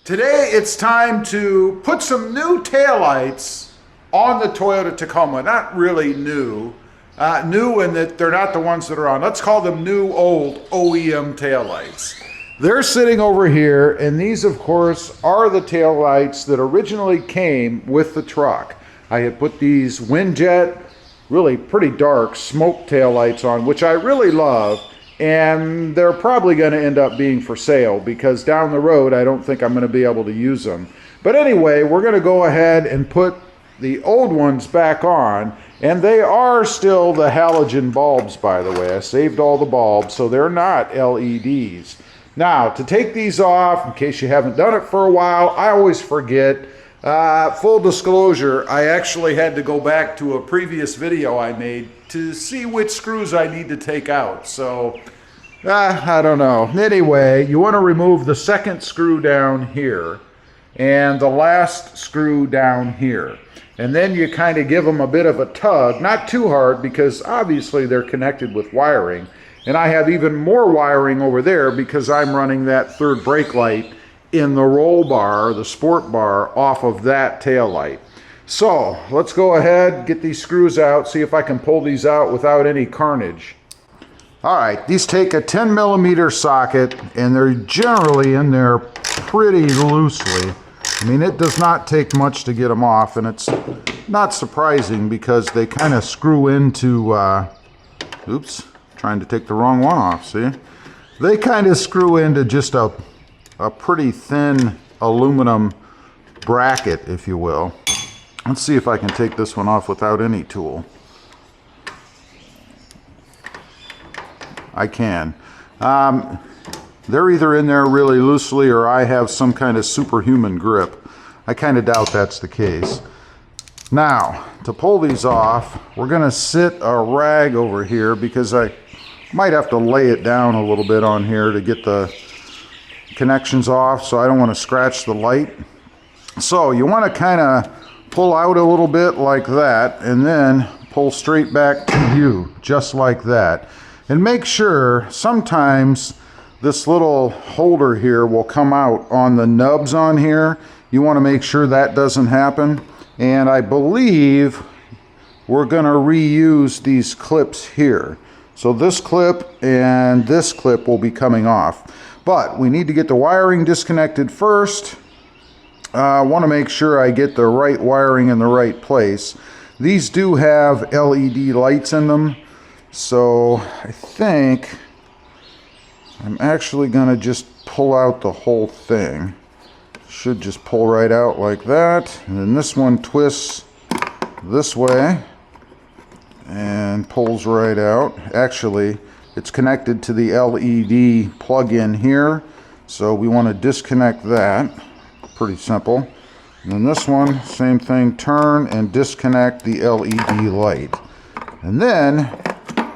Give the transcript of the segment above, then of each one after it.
Today it's time to put some new taillights on the Toyota Tacoma. Not really new. New in that they're not the ones that are on. Let's call them new old OEM taillights. They're sitting over here, and these of course are the taillights that originally came with the truck. I had put these Windjet, really pretty dark smoke taillights on, which I really love. And they're probably going to end up being for sale because down the road I don't think I'm going to be able to use them. But anyway, we're going to go ahead and put the old ones back on, and they are still the halogen bulbs, by the way. I saved all the bulbs, so they're not LEDs. Now, to take these off, in case you haven't done it for a while, I always forget. Full disclosure, I actually had to go back to a previous video I made to see which screws I need to take out. So, I don't know. Anyway, you want to remove the second screw down here and the last screw down here. And then you kind of give them a bit of a tug, not too hard because obviously they're connected with wiring. And I have even more wiring over there because I'm running that third brake light in the roll bar, the sport bar, off of that tail light. So let's go ahead, get these screws out, see if I can pull these out without any carnage. All right, these take a 10mm socket, and they're generally in there pretty loosely. I mean, it does not take much to get them off, and it's not surprising because they kind of screw into, oops, trying to take the wrong one off, see? They kind of screw into just a pretty thin aluminum bracket, if you will. Let's see if I can take this one off without any tool. I can. They're either in there really loosely or I have some kind of superhuman grip. I kind of doubt that's the case. Now, to pull these off, we're going to sit a rag over here because I might have to lay it down a little bit on here to get the connections off, so I don't want to scratch the light. So you want to kind of pull out a little bit like that and then pull straight back to you just like that. And make sure, sometimes this little holder here will come out on the nubs on here. You want to make sure that doesn't happen. And I believe we're going to reuse these clips here. So this clip and this clip will be coming off. But we need to get the wiring disconnected first. I want to make sure I get the right wiring in the right place. These do have LED lights in them, so I think I'm actually going to just pull out the whole thing. Should just pull right out like that. And then this one twists this way and pulls right out. Actually, it's connected to the LED plug-in here, so we want to disconnect that. Pretty simple. And then this one, same thing, turn and disconnect the LED light. And then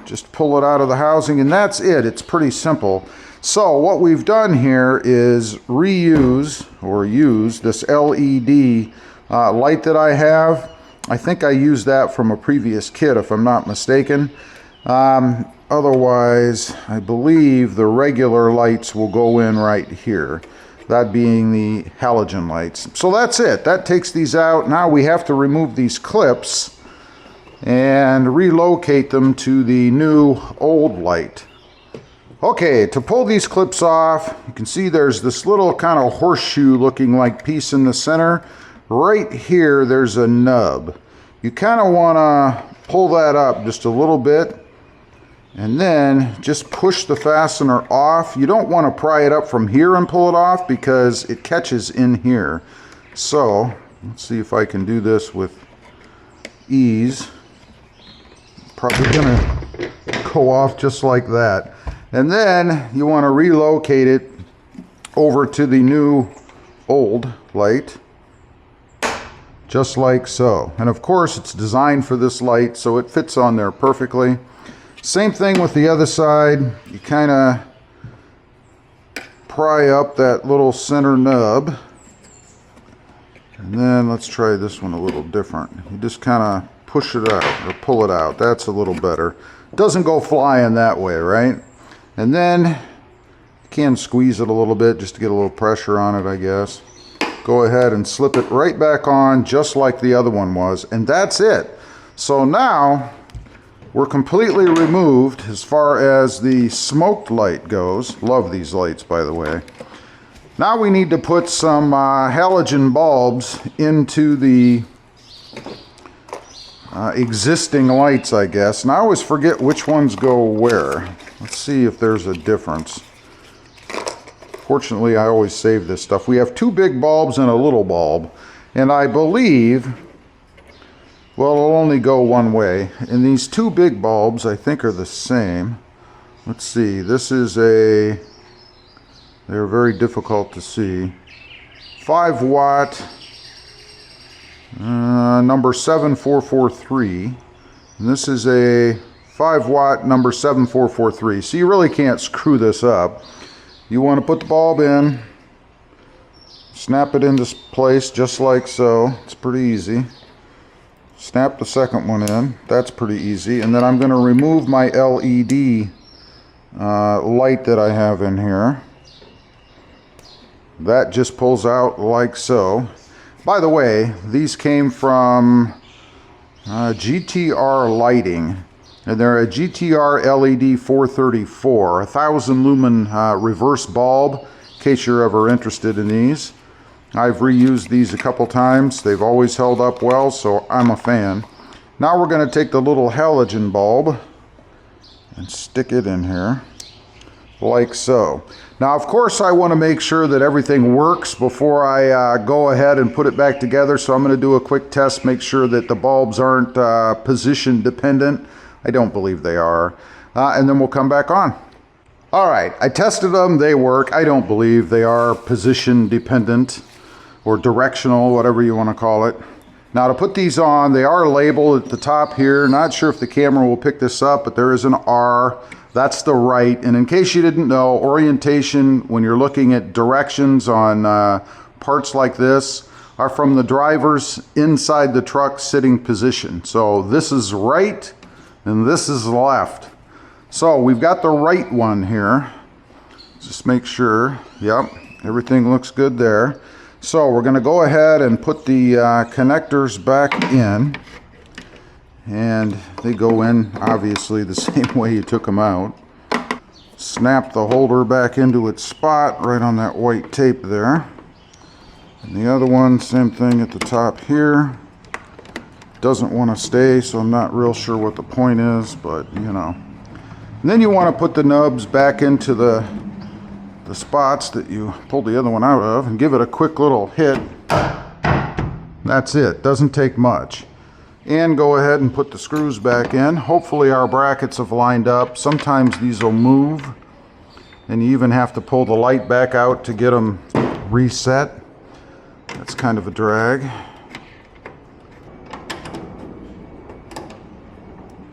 just pull it out of the housing, and that's it. It's pretty simple. So what we've done here is reuse or use this LED light that I have. I think I used that from a previous kit if I'm not mistaken. Otherwise, I believe the regular lights will go in right here. That being the halogen lights. So that's it. That takes these out. Now we have to remove these clips and relocate them to the new old light. Okay, to pull these clips off, you can see there's this little kind of horseshoe looking like piece in the center. Right here, there's a nub. You kind of want to pull that up just a little bit and then just push the fastener off. You don't want to pry it up from here and pull it off because it catches in here. So let's see if I can do this with ease. Probably gonna go off just like that. And then you want to relocate it over to the new old light, just like so. And of course it's designed for this light, so it fits on there perfectly. Same thing with the other side. You kind of pry up that little center nub. And then let's try this one a little different. You just kind of push it out or pull it out. That's a little better. It doesn't go flying that way, right? And then you can squeeze it a little bit just to get a little pressure on it, I guess. go ahead and slip it right back on just like the other one was, and that's it. So now we're completely removed as far as the smoked light goes. Love these lights, by the way. Now we need to put some halogen bulbs into the existing lights, I guess. And I always forget which ones go where. Let's see if there's a difference. Fortunately, I always save this stuff. We have 2 big bulbs and a little bulb. And I believe, well, it'll only go one way. And these 2 big bulbs, I think, are the same. Let's see. This is a... They're very difficult to see. 5 watt, number 7443. And this is a 5 watt, number 7443. So you really can't screw this up. You want to put the bulb in, snap it into place just like so. It's pretty easy. Snap the second one in. That's pretty easy. And then I'm going to remove my LED light that I have in here. That just pulls out like so. By the way, these came from GTR Lighting, and they're a GTR LED 434, 1000 lumen reverse bulb, in case you're ever interested in these. I've reused these a couple times. They've always held up well, so I'm a fan. Now we're going to take the little halogen bulb and stick it in here like so. Now, of course, I want to make sure that everything works before I go ahead and put it back together. So I'm going to do a quick test, make sure that the bulbs aren't position dependent. I don't believe they are. And then we'll come back on. All right, I tested them. They work. I don't believe they are position dependent or directional, whatever you want to call it. Now, to put these on, they are labeled at the top here. Not sure if the camera will pick this up, but there is an R. That's the right. And in case you didn't know, orientation, when you're looking at directions on parts like this, are from the driver's inside the truck sitting position. So this is right and this is left. So we've got the right one here. Just make sure, yep, everything looks good there. So we're going to go ahead and put the connectors back in. And they go in, obviously, the same way you took them out. Snap the holder back into its spot right on that white tape there. And the other one, same thing at the top here. Doesn't want to stay, so I'm not real sure what the point is, but you know. And then you want to put the nubs back into the spots that you pulled the other one out of and give it a quick little hit. That's it. Doesn't take much. And go ahead and put the screws back in. Hopefully our brackets have lined up. Sometimes these will move and you even have to pull the light back out to get them reset. That's kind of a drag.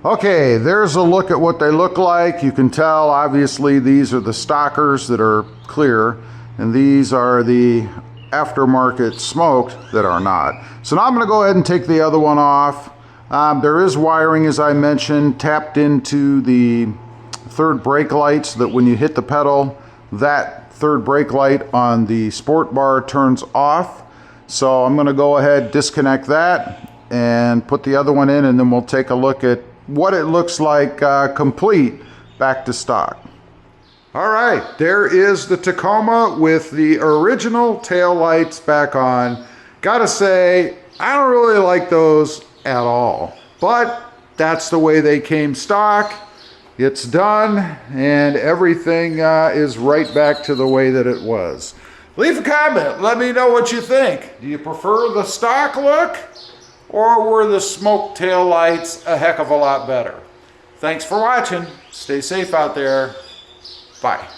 Okay, there's a look at what they look like. You can tell obviously these are the stockers that are clear and these are the aftermarket smoked that are not. So now I'm going to go ahead and take the other one off. There is wiring, as I mentioned, tapped into the third brake light so that when you hit the pedal, that third brake light on the sport bar turns off. So I'm going to go ahead, disconnect that and put the other one in, and then we'll take a look at what it looks like complete back to stock. All right, there is the Tacoma with the original tail lights back on. Gotta say, I don't really like those at all, but that's the way they came stock. It's done, and everything is right back to the way that it was. Leave a comment, let me know what you think. Do you prefer the stock look, or were the smoke tail lights a heck of a lot better? Thanks for watching. Stay safe out there. Bye.